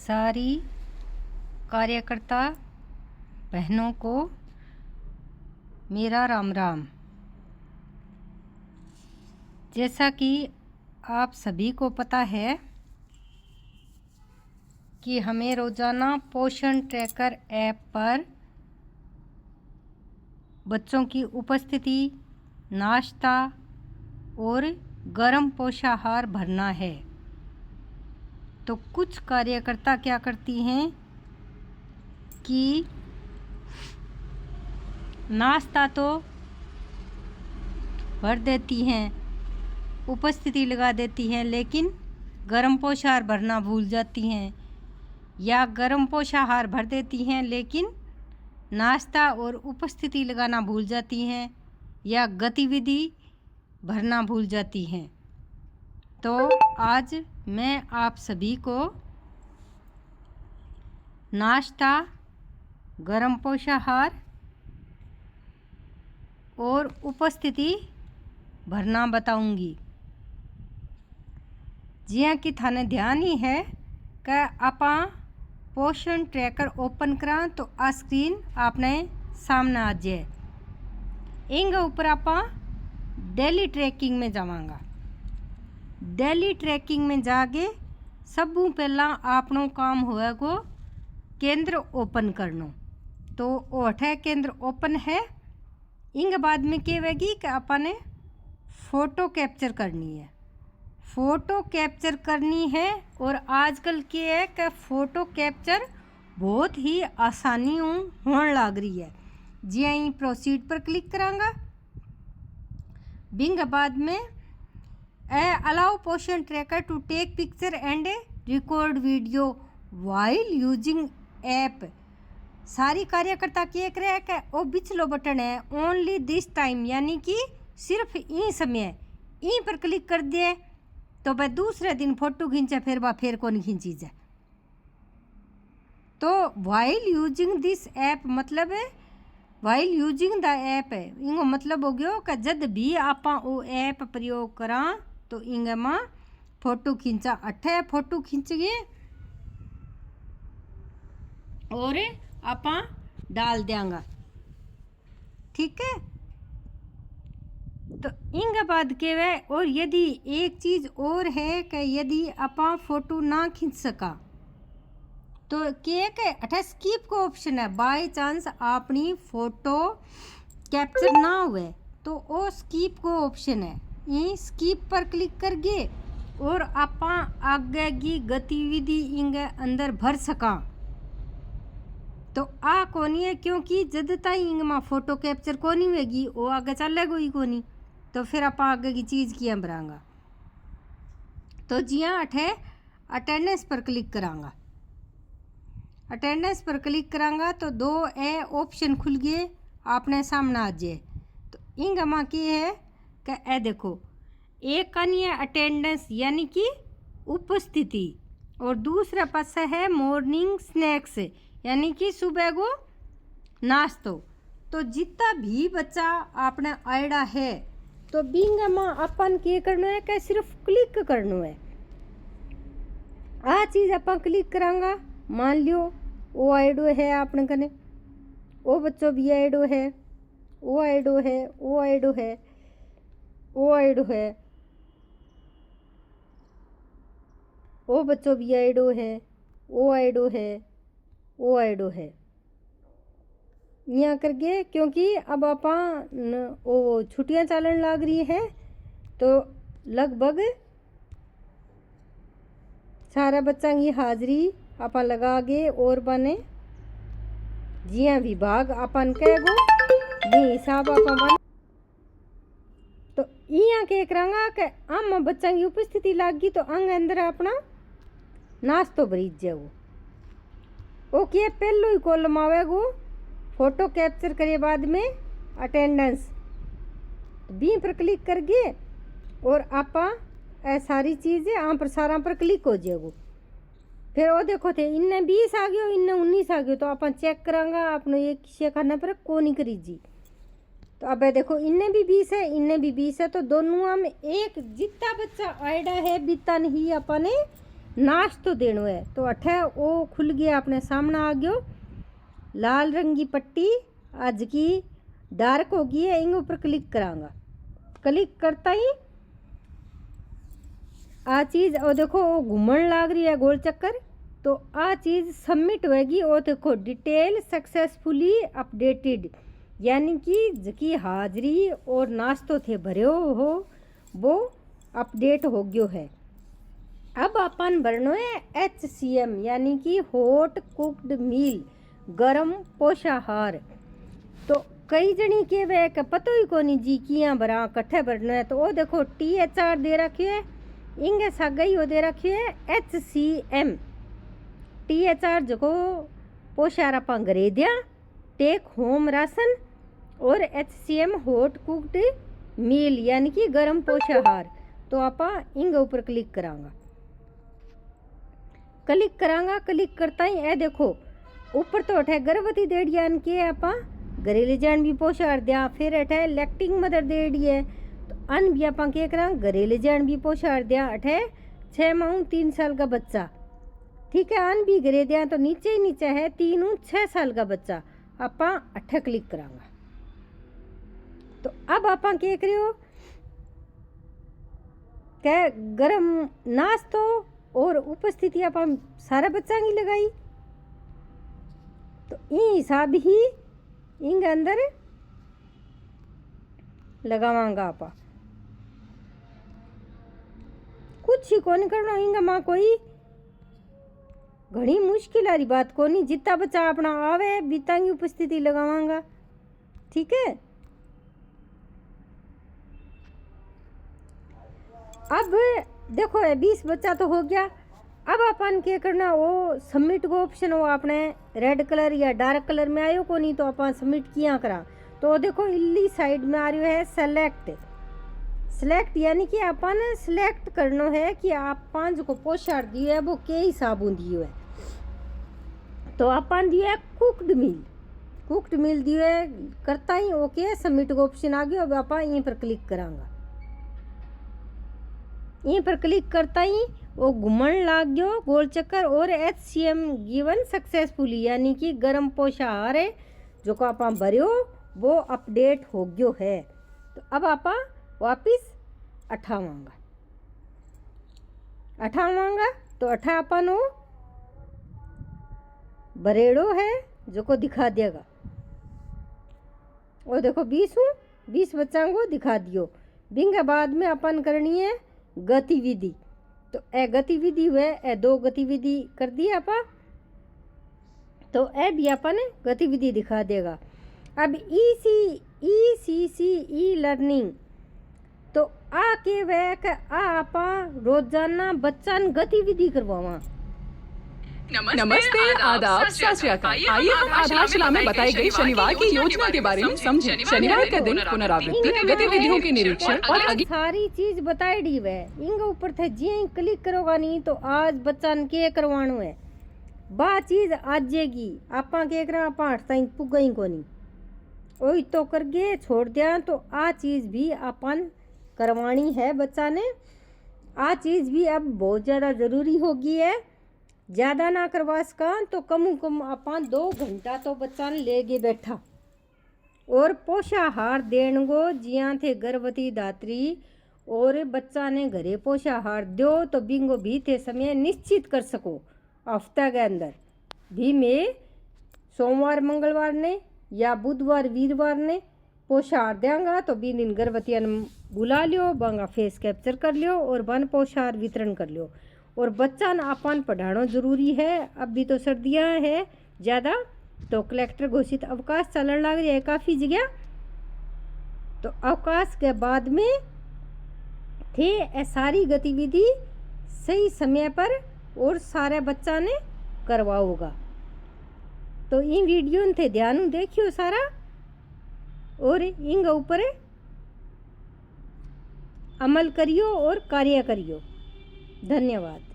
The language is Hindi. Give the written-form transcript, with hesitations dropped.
सारी कार्यकर्ता बहनों को मेरा राम राम। जैसा कि आप सभी को पता है कि हमें रोज़ाना पोषण ट्रैकर ऐप पर बच्चों की उपस्थिति, नाश्ता और गर्म पोषाहार भरना है। तो कुछ कार्यकर्ता क्या करती हैं कि नाश्ता तो भर देती हैं, उपस्थिति लगा देती हैं, लेकिन गर्म पोषाहार भरना भूल जाती हैं, या गर्म पोषाहार भर देती हैं लेकिन नाश्ता और उपस्थिति लगाना भूल जाती हैं, या गतिविधि भरना भूल जाती हैं। तो आज मैं आप सभी को नाश्ता, गर्म पोषाहार और उपस्थिति भरना बताऊंगी। जियां कि थाने ध्यान ही है कि आपा पोषण ट्रैकर ओपन करा तो आ स्क्रीन आपने सामने आ जाए। इंग ऊपर आपा डेली ट्रैकिंग में जावांगा। डेली ट्रैकिंग में जाके सबू पहला आपनो काम होगा को केंद्र ओपन करनो। तो ओठे केंद्र ओपन है। इंग बाद में कहेगी कि आपने फ़ोटो कैप्चर करनी है। फ़ोटो कैप्चर करनी है और आजकल क्या है कि फ़ोटो कैप्चर बहुत ही आसानी होने लग रही है। जी ही प्रोसीड पर क्लिक करांगा। बिंग बाद में allow Poshan tracker to take picture and record video while using app. सारी कार्यकर्ता क्या करे है कि वो बिचलो बटन है ओनली दिस टाइम, यानी कि सिर्फ ई समय ई पर क्लिक कर दिए तो वह दूसरे दिन फोटो खींचे, फिर वह फिर को नहीं खींची जाए। तो वाइल यूजिंग दिस ऐप मतलब है वाइल यूजिंग द ऐप है। इंगो मतलब हो गयो कि जब भी आपा वो ऐप प्रयोग करा तो इंग में फोटो खींचा अठे फोटो खींच गए और आपा डाल देंगा। ठीक है। तो इंग बाद के वे और यदि एक चीज़ और है कि यदि आपा फोटो ना खींच सका तो क्या के अठे स्किप को ऑप्शन है। बाय चांस अपनी फोटो कैप्चर ना हुए तो वो स्किप को ऑप्शन है। ये स्किप पर क्लिक कर गए और आपा आगे की गतिविधि इंग अंदर भर सका। तो आ कोनी है क्योंकि जद तक इंग में फोटो कैप्चर कोनी होगी वो आगे चलेगा ही कोनी। तो फिर आप आगे की चीज़ किया भरांगा। तो जिया अठे अटेंडेंस पर क्लिक करांगा। अटेंडेंस पर क्लिक करांगा तो दो ए ऑप्शन खुल गए आपने सामने आ जाए। तो इंग में क्या है कि ए देखो, एक कानी है अटेंडेंस यानी कि उपस्थिति, और दूसरा पास है मॉर्निंग स्नैक्स यानी कि सुबह को नाश्तो। तो जितना भी बच्चा आपने आयडा है तो बिंग में अपन क्या करना है कि सिर्फ क्लिक करना है। आ चीज़ अपन क्लिक करांगा। मान लियो वो आइडो है आपने कने, वो बच्चों भी आइडो है, वो आइडो है, वो आइडो है, वो आइडो है, वो बच्चों भी आइडो है, वो आइडो है, वो आइडो है। यहाँ करके क्योंकि अब अपन वो छुट्टियाँ चलन लग रही है तो लगभग सारा बच्चा की हाजिरी आपा लगा गे और बने जिया विभाग अपन कहेगो ये हिसाब आपा बन। तो यहाँ के करांगा कि आम बच्चा की उपस्थिति लागी तो अंग अंदर अपना नाश्तो भरीज जाओ। ओके पहलो ही कॉलम आवेगो फोटो कैप्चर करे बाद में अटेंडेंस बी पर क्लिक कर गए और आपा सारी चीज़ें आम पर सारा पर क्लिक हो जाएगो। फिर वो देखो थे इन्ने 20 आ गयो, इन्ने 19 आ गयो, तो अपन चेक करांगा आपने एक किसी खाने पर को नहीं करी जी। तो अब देखो इन्ने भी 20 है, इन्ने भी 20 है, तो दोनों में एक जितना बच्चा आइडा है बीता नहीं अपने नाश्तो देनो है। तो अठे वो खुल गया अपने सामने आ गयो लाल रंग की पट्टी आज की डार्क होगी है। इंग ऊपर क्लिक करांगा। क्लिक करता ही आ चीज़ और देखो वो घूमन लाग रही है गोल चक्कर। तो आ चीज़ सबमिट होएगी और देखो डिटेल सक्सेसफुली अपडेटेड, यानी कि जकी हाजिरी और नाश्तो थे भरे हो वो अपडेट हो गयो है। अब अपन भरनो है HCM यानी कि हॉट कुक्ड मील, गरम पोषाहार। तो कई जनी के वे पतो ही कोनी जी किया भरा कट्ठे भरना है। तो वो देखो THR दे रखियो है, इंगे सागई वो दे रखियो है HCM। THR जो पोषाहार आप घरे दिया टेक होम राशन और HCM हॉट कुक्ड मील यानी कि गरम पोषाहार। तो आप इंगे ऊपर क्लिक करांगा। क्लिक करांगा, क्लिक करता ही ए देखो ऊपर तो अठे गर्भवती देड़िया के आप घरे ले जान भी पोषाहार दिया। फिर अठे लैक्टिंग मदर देड़ी है तो अन भी आप के करा घरे ले जान भी पोषाहार दिया। अठे 6 माह 3 साल का बच्चा, ठीक है, अन भी घरे दिया। तो नीचे ही नीचे है 3 6 साल का बच्चा, आप अठे क्लिक करांगा। तो अब आप क्या करे हो क्या गरम नाश्तो और उपस्थिति आप सारा बच्चा की लगाई। तो ये हिसाब ही इंग अंदर लगावांगा। आप कुछ ही कौन करना इंगा माँ कोई घनी मुश्किल वाली बात को नहीं। जितना बच्चा अपना आवे बीता की उपस्थिति लगावांगा, ठीक है। अब देखो 20 बच्चा तो हो गया। अब अपन क्या करना वो सबमिट को ऑप्शन वो अपने रेड कलर या डार्क कलर में आयो को नहीं। तो अपन सबमिट किया करा। तो देखो इल्ली साइड में आ रही है सेलेक्ट यानी कि अपन सिलेक्ट करना है कि आप 5 को पोषाहार दियो है वो के हिसाब दियो है। तो अपन दियो है कुक्ड मील दियो है। करता ही ओके सबमिट को ऑप्शन आ गया। अब आप यहीं पर क्लिक करांगा। यहीं पर क्लिक करता ही वो घूमन लाग गयो गोल चक्कर और HCM गिवन सक्सेसफुली यानी कि गरम पोषाहार है जो को आप भरियो वो अपडेट हो गयो है। तो अब आप वापिस अठावांगा। तो अठा अपन वो बरेड़ो है जो को दिखा देगा। और देखो 20 बच्चा को दिखा दियो। बिंग बाद में अपन करनी है गतिविधि। तो ए गतिविधि हुए ए 2 गतिविधि कर दी आप। तो ए भी अपन गतिविधि दिखा देगा। अब ECC लर्निंग तो आ के वह आप रोजाना बच्चन गतिविधि करवावा। नमस्ते, आदाब, सत श्री अकाल। आइए हम आधारशिला में बताई गई शनिवार की योजना के बारे में समझें। शनिवार का दिन पुनरावृत्ति, गतिविधियों के निरीक्षण और सारी चीज बताई दी है। इंग ऊपर थे जी क्लिक करोगा नहीं तो आज बच्चा के करवानो है बा चीज आजेगी। आपा के करा आप 8 ताई पुगई को नहीं वही तो करके छोड़ दिया। तो आ चीज भी अपन करवानी है बच्चा ने। आ चीज भी अब बहुत ज़्यादा ज़रूरी होगी है। ज़्यादा ना करवा सका तो कम अपन 2 घंटा तो बच्चा ने लेके बैठा। और पोषाहार देन को जिया थे गर्भवती दात्री और बच्चा ने घरे पोषाहार दो तो बिंगो भी थे समय निश्चित कर सको। हफ्ता के अंदर भी मैं सोमवार मंगलवार ने या बुधवार वीरवार ने पोषाहार देंगा। तो भी दिन गर्भवती बुला लियो, बांगा फेस कैप्चर कर लियो और वन पोषाहार वितरण कर लियो। और बच्चा न अपन पढ़ाना जरूरी है। अब भी तो सर्दियाँ है ज़्यादा तो कलेक्टर घोषित अवकाश चलन लग रही है काफ़ी जगह। तो अवकाश के बाद में थे सारी गतिविधि सही समय पर और सारे बच्चा ने करवाओगा। तो इन वीडियो थे ध्यान देखियो सारा और इंग ऊपर अमल करियो और कार्य करियो। धन्यवाद।